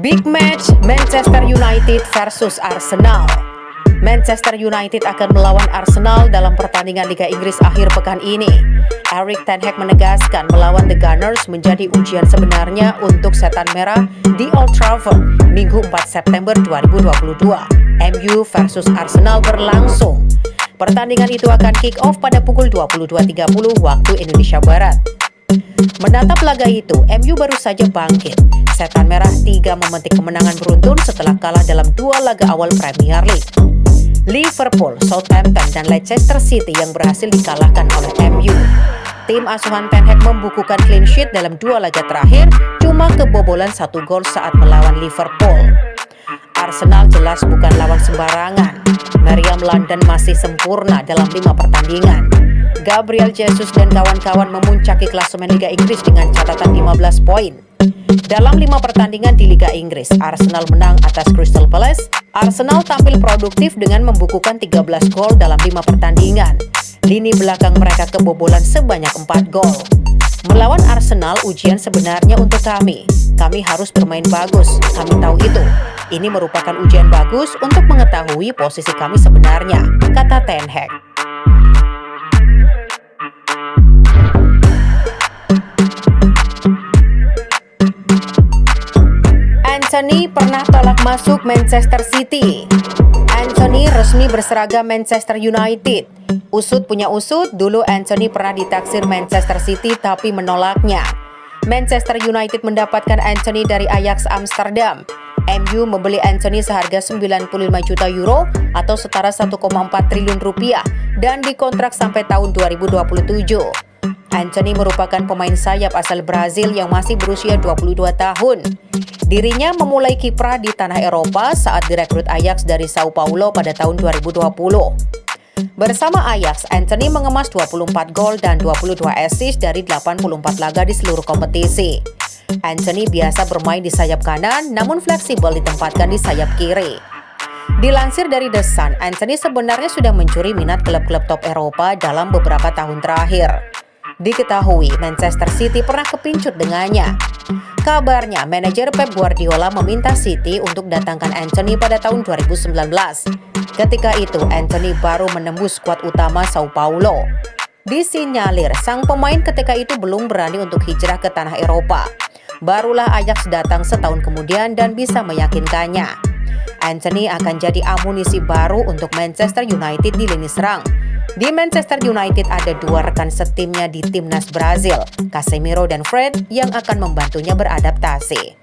Big match Manchester United versus Arsenal. Manchester United akan melawan Arsenal dalam pertandingan Liga Inggris akhir pekan ini. Erik ten Hag menegaskan melawan The Gunners menjadi ujian sebenarnya untuk Setan Merah di Old Trafford Minggu 4 September 2022. MU versus Arsenal berlangsung. Pertandingan itu akan kick off pada pukul 22.30 waktu Indonesia Barat. Menatap laga itu, MU baru saja bangkit. Setan Merah 3 memetik kemenangan beruntun setelah kalah dalam 2 laga awal Premier League. Liverpool, Southampton, dan Leicester City yang berhasil dikalahkan oleh MU. Tim asuhan Ten Hag membukukan clean sheet dalam 2 laga terakhir, cuma kebobolan 1 gol saat melawan Liverpool. Arsenal jelas bukan lawan sembarangan. Meriam London masih sempurna dalam 5 pertandingan. Gabriel Jesus dan kawan-kawan memuncaki klasemen Liga Inggris dengan catatan 15 poin. Dalam 5 pertandingan di Liga Inggris, Arsenal menang atas Crystal Palace. Arsenal tampil produktif dengan membukukan 13 gol dalam 5 pertandingan. Lini belakang mereka kebobolan sebanyak 4 gol. Melawan Arsenal ujian sebenarnya untuk kami. Kami harus bermain bagus, kami tahu itu. Ini merupakan ujian bagus untuk mengetahui posisi kami sebenarnya, kata Ten Hag. Anthony pernah tolak masuk Manchester City. Anthony resmi berseragam Manchester United. Usut punya usut, dulu Anthony pernah ditaksir Manchester City tapi menolaknya. Manchester United mendapatkan Anthony dari Ajax Amsterdam. MU membeli Anthony seharga 95 juta euro atau setara 1,4 triliun rupiah dan dikontrak sampai tahun 2027. Anthony merupakan pemain sayap asal Brazil yang masih berusia 22 tahun. Dirinya memulai kiprah di tanah Eropa saat direkrut Ajax dari Sao Paulo pada tahun 2020. Bersama Ajax, Anthony mengemas 24 gol dan 22 assist dari 84 laga di seluruh kompetisi. Anthony biasa bermain di sayap kanan, namun fleksibel ditempatkan di sayap kiri. Dilansir dari The Sun, Anthony sebenarnya sudah mencuri minat klub-klub top Eropa dalam beberapa tahun terakhir. Diketahui, Manchester City pernah kepincut dengannya. Kabarnya, manajer Pep Guardiola meminta City untuk datangkan Anthony pada tahun 2019. Ketika itu, Anthony baru menembus skuad utama Sao Paulo. Disinyalir, sang pemain ketika itu belum berani untuk hijrah ke tanah Eropa. Barulah Ajax datang setahun kemudian dan bisa meyakinkannya. Anthony akan jadi amunisi baru untuk Manchester United di lini serang. Di Manchester United ada 2 rekan setimnya di timnas Brazil, Casemiro dan Fred, yang akan membantunya beradaptasi.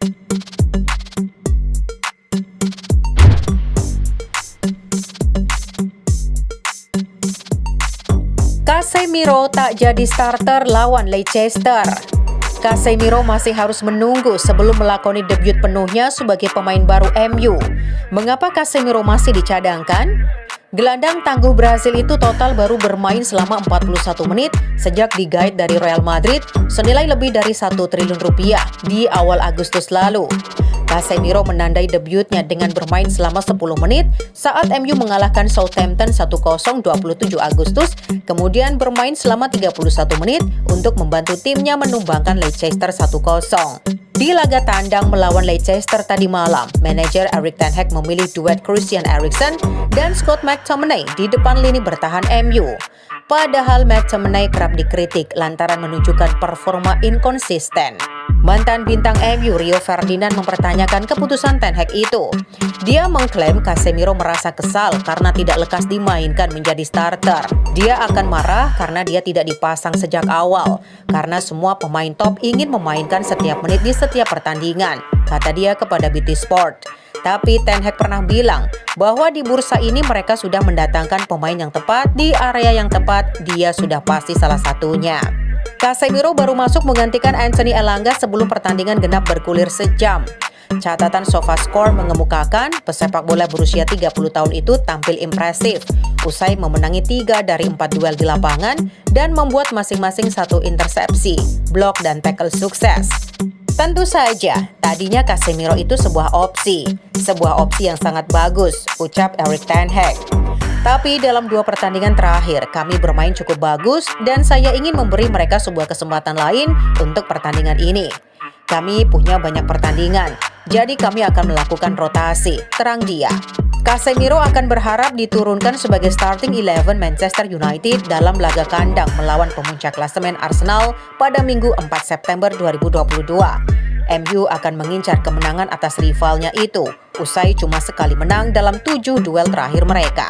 Casemiro tak jadi starter lawan Leicester. Casemiro masih harus menunggu sebelum melakoni debut penuhnya sebagai pemain baru MU. Mengapa Casemiro masih dicadangkan? Gelandang tangguh Brazil itu total baru bermain selama 41 menit sejak digait dari Real Madrid senilai lebih dari 1 triliun rupiah di awal Agustus lalu. Casemiro menandai debutnya dengan bermain selama 10 menit saat MU mengalahkan Southampton 1-0 27 Agustus, kemudian bermain selama 31 menit untuk membantu timnya menumbangkan Leicester 1-0. Di laga tandang melawan Leicester tadi malam, manajer Erik ten Hag memilih duet Christian Eriksen dan Scott McTominay di depan lini bertahan MU. Padahal McTominay kerap dikritik lantaran menunjukkan performa inkonsisten. Mantan bintang MU Rio Ferdinand mempertanyakan keputusan Ten Hag itu. Dia mengklaim Casemiro merasa kesal karena tidak lekas dimainkan menjadi starter. Dia akan marah karena dia tidak dipasang sejak awal, karena semua pemain top ingin memainkan setiap menit di setiap pertandingan, kata dia kepada BT Sport. Tapi Ten Hag pernah bilang bahwa di bursa ini mereka sudah mendatangkan pemain yang tepat di area yang tepat, dia sudah pasti salah satunya. Casemiro baru masuk menggantikan Anthony Elanga sebelum pertandingan genap bergulir sejam. Catatan SofaScore mengemukakan pesepak bola berusia 30 tahun itu tampil impresif usai memenangi 3 dari 4 duel di lapangan dan membuat masing-masing 1 intersepsi, blok dan tackle sukses. Tentu saja, tadinya Casemiro itu sebuah opsi yang sangat bagus, ucap Erik ten Hag. Tapi dalam 2 pertandingan terakhir, kami bermain cukup bagus dan saya ingin memberi mereka sebuah kesempatan lain untuk pertandingan ini. Kami punya banyak pertandingan, Jadi kami akan melakukan rotasi, terang dia. Casemiro akan berharap diturunkan sebagai starting 11 Manchester United dalam laga kandang melawan pemuncak klasemen Arsenal pada Minggu 4 September 2022. MU akan mengincar kemenangan atas rivalnya itu, usai cuma sekali menang dalam 7 duel terakhir mereka.